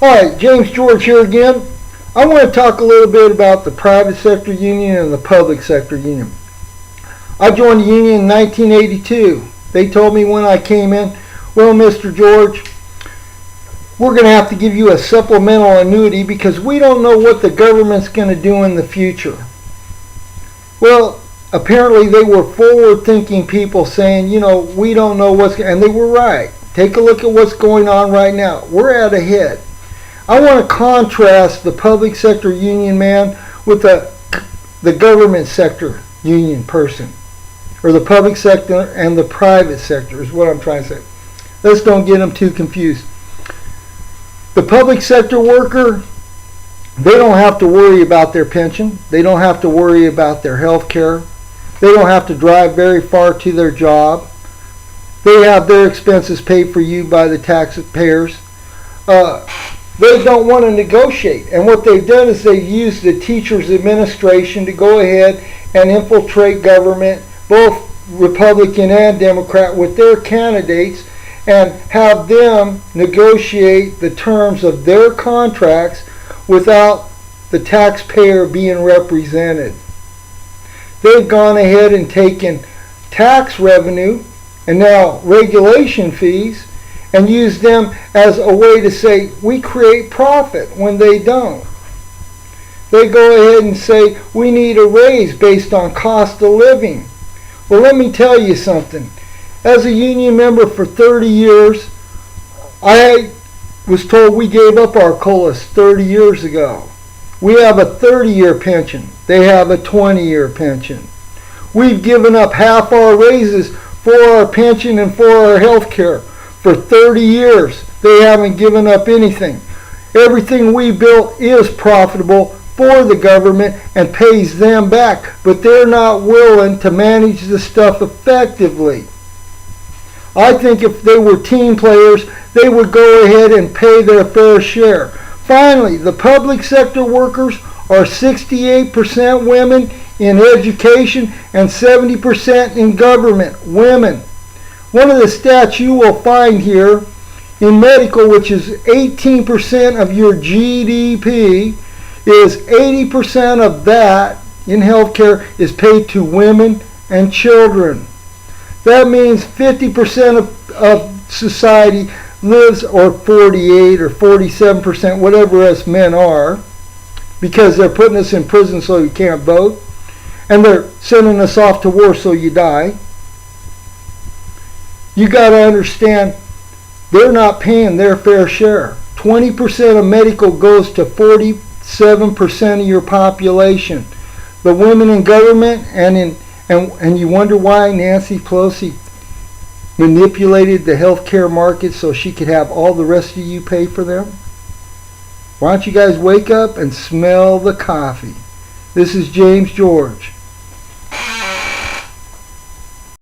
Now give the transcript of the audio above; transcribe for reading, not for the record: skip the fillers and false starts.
Alright, James George here again. I want to talk a little bit about the private sector union and the public sector union. I joined the union in 1982. They told me when I came in, well, Mr. George, we're going to have to give you a supplemental annuity because we don't know what the government's going to do in the future. Well, apparently they were forward-thinking people saying, we don't know and they were right. Take a look at what's going on right now. We're at a hit. I want to contrast the public sector union man with the government sector union person, or the public sector and the private sector is what I'm trying to say. Let's don't get them too confused. The public sector worker, they don't have to worry about their pension. They don't have to worry about their health care. They don't have to drive very far to their job. They have their expenses paid for you by the taxpayers. They don't want to negotiate. And what they've done is they've used the teachers' administration to go ahead and infiltrate government, both Republican and Democrat, with their candidates and have them negotiate the terms of their contracts without the taxpayer being represented. They've gone ahead and taken tax revenue and now regulation fees and use them as a way to say we create profit when they don't. They go ahead and say we need a raise based on cost of living. Well, let me tell you something. As a union member for 30 years, I was told we gave up our COLAs 30 years ago. We have a 30-year pension. They have a 20-year pension. We've given up half our raises for our pension and for our health care. For 30 years, they haven't given up anything. Everything we built is profitable for the government and pays them back, but they're not willing to manage the stuff effectively. I think if they were team players, they would go ahead and pay their fair share. Finally, the public sector workers are 68% women in education and 70% in government, women. One of the stats you will find here in medical, which is 18% of your GDP, is 80% of that in healthcare is paid to women and children. That means 50% of society lives, or 48 or 47%, whatever us men are, because they're putting us in prison so you can't vote, and they're sending us off to war so you die. You got to understand, they're not paying their fair share. 20% of medical goes to 47% of your population. The women in government and you wonder why Nancy Pelosi manipulated the healthcare market so she could have all the rest of you pay for them? Why don't you guys wake up and smell the coffee? This is James George.